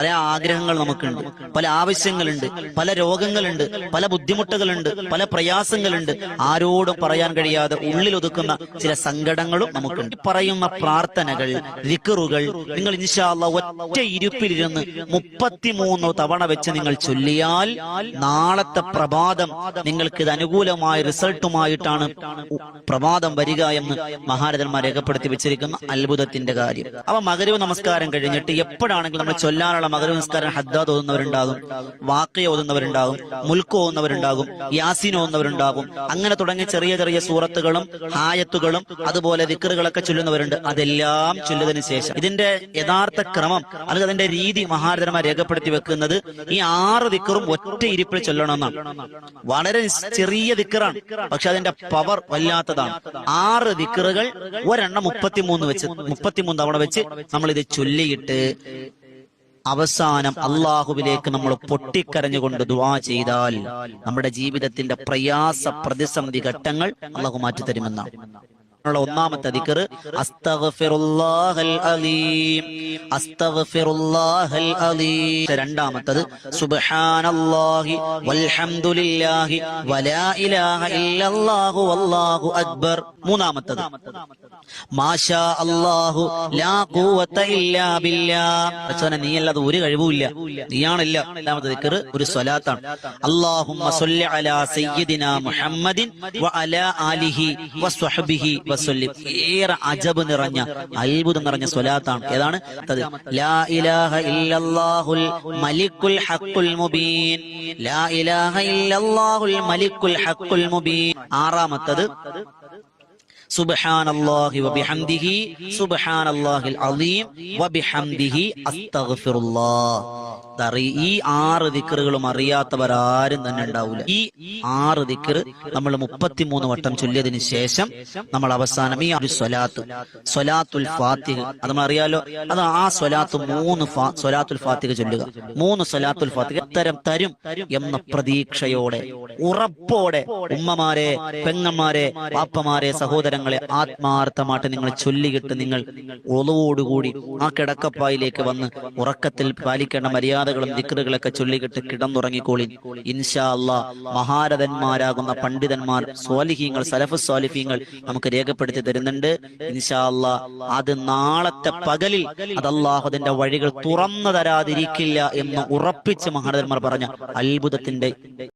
പല ആഗ്രഹങ്ങൾ നമുക്കുണ്ട്, പല ആവശ്യങ്ങളുണ്ട്, പല രോഗങ്ങളുണ്ട്, പല ബുദ്ധിമുട്ടുകളുണ്ട്, പല പ്രയാസങ്ങളുണ്ട്. ആരോടും പറയാൻ കഴിയാതെ ഉള്ളിലൊതുക്കുന്ന ചില സങ്കടങ്ങളും നമുക്കുണ്ട്. പറയുന്ന പ്രാർത്ഥനകൾ, ദിക്റുകൾ നിങ്ങൾ ഇൻഷാ അല്ലാഹ് ഒറ്റ ഇരുപ്പിലിരുന്ന് 33 തവണ വെച്ച് നിങ്ങൾ ചൊല്ലിയാൽ നാളത്തെ പ്രഭാതം നിങ്ങൾക്ക് ഇത് അനുകൂലമായ റിസൾട്ടുമായിട്ടാണ് പ്രഭാതം വരിക എന്ന് മഹാരഥന്മാർ രേഖപ്പെടുത്തി വെച്ചിരിക്കുന്ന അത്ഭുതത്തിന്റെ കാര്യം. അവ മഗ്‌രിബ് നമസ്കാരം കഴിഞ്ഞിട്ട് എപ്പോഴാണെങ്കിലും നമ്മൾ ചൊല്ലാനുള്ള മഗ്‌രിബ് നമസ്കാരം ഹദ്ദാദ് ഓതുന്നവരുണ്ടാകും, വാഖിയ ഓതുന്നവരുണ്ടാകും, മുൽക്ക് ഓതുന്നവരുണ്ടാകും, യാസീൻ ഓതുന്നവരുണ്ടാകും. അങ്ങനെ തുടങ്ങിയ ചെറിയ ചെറിയ സൂറത്തുകളും ആയത്തുകളും അതുപോലെ ദിക്റുകളൊക്കെ ചൊല്ലുന്നവരുണ്ട്. അതെല്ലാം ചൊല്ലിയതിനു ശേഷം ഇതിന്റെ യഥാർത്ഥ ക്രമം അല്ലെങ്കിൽ അതിന്റെ രീതി മഹാരഥന്മാർ രേഖപ്പെടുത്തി വെക്കുന്നത് ഈ 6 ദിക്റും ഒറ്റ ഇരിപ്പിൽ ചൊല്ലണമെന്നാണ്. വളരെ ചെറിയ ദിക്റാണ്, പക്ഷെ അതിന്റെ പവർ വല്ലാത്തതാണ്. 6 ദിക്റുകൾ ഒരെണ്ണം 33 തവണ വെച്ച് നമ്മൾ ഇത് ചൊല്ലിയിട്ട് അവസാനം അള്ളാഹുവിലേക്ക് നമ്മൾ പൊട്ടിക്കരഞ്ഞുകൊണ്ട് ദുആ ചെയ്താൽ നമ്മുടെ ജീവിതത്തിന്റെ പ്രയാസ പ്രതിസന്ധി ഘട്ടങ്ങൾ അള്ളാഹു മാറ്റിത്തരുമെന്നാണ്. ഒന്നാമത്തെ ദിക്ർ അസ്തഗ്ഫിറുല്ലാഹൽ അലീം, അസ്തഗ്ഫിറുല്ലാഹൽ അലീം. രണ്ടാമത്തേത് സുബ്ഹാനല്ലാഹി വൽഹംദുലില്ലാഹി വലാ ഇലാഹ ഇല്ലല്ലാഹു വല്ലാഹു അക്ബർ. മൂന്നാമത്തേത് മാഷാ അല്ലാഹു ലാ ഖുവത ഇല്ലാ ബില്ലാഹ്. അച്ഛനെ നീ അല്ലാതെ ഒരു കഴിവുമില്ല, നീയാണില്ല. രണ്ടാമത്തെ ദിക്ർ ഒരു സ്വലാത്താണ്. അല്ലാഹുമ്മ സ്വല്ലി അലാ സയ്യിദിനാ മുഹമ്മദിൻ വഅലാ ആലിഹി വസ്വഹ്ബിഹി വസല്ലിം. ഏറെ അജബ് നിറഞ്ഞ അത്ഭുതം നിറഞ്ഞ സ്വലാത്താണ്. ഏതാണ്? ലാ ഇലാഹ ഇല്ലല്ലാഹുൽ മലിക്കുൽ ഹഖുൽ മുബീൻ, ലാ ഇലാഹ ഇല്ലല്ലാഹുൽ മലിക്കുൽ ഹഖുൽ മുബീൻ. ആറാമത്തേത് സുബ്ഹാനല്ലാഹി വബിഹംദിഹി സുബ്ഹാനല്ലാഹിൽ അലീം വബിഹംദിഹി അസ്തഗ്ഫിറുല്ലാഹ്. ഈ 6 ദിക്റുകളും അറിയാത്തവർ ആരും തന്നെ ഉണ്ടാവില്ല. ഈ 6 ദിക്ർ നമ്മൾ 33 വട്ടം ചൊല്ലിയതിനു ശേഷം നമ്മൾ അവസാനം ഈ ഒരു സ്വലാത്തുൽ ഫാത്തിഹ, അത് നമ്മൾ അറിയാലോ, അത് ആ സ്വലാത്ത് 3 സ്വലാത്തുൽ ഫാത്തിഹ ചൊല്ലുക. 3 സ്വലാത്തുൽ ഫാത്തിഹ തരും എന്ന പ്രതീക്ഷയോടെ ഉറപ്പോടെ ഉമ്മമാരെ, പെങ്ങന്മാരെ, വാപ്പമാരെ, സഹോദരങ്ങളെ ആത്മാർത്ഥമായിട്ട് നിങ്ങൾ ചൊല്ലിയിട്ട് നിങ്ങൾ ഒളുവോടുകൂടി ആ കിടക്കപ്പായിലേക്ക് വന്ന് ഉറക്കത്തിൽ പാലിക്കേണ്ട മര്യാദകളും ദിക്റുകളൊക്കെ ചൊല്ലിക്കിട്ട് കിടന്നുറങ്ങിക്കോളി. ഇൻഷാ അല്ലാഹ് മഹാരഥന്മാരാകുന്ന പണ്ഡിതന്മാർ, സ്വാലിഹീങ്ങൾ, സലഫ് സ്വാലിഹീങ്ങൾ നമുക്ക് രേഖപ്പെടുത്തി തരുന്നുണ്ട്. ഇൻഷാ അല്ലാഹ് അത് നാളത്തെ പകലിൽ അത് അല്ലാഹു അതിന്റെ വഴികൾ തുറന്നു തരാതിരിക്കില്ല എന്ന് ഉറപ്പിച്ച് മഹാരഥന്മാർ പറഞ്ഞ അത്ഭുതത്തിന്റെ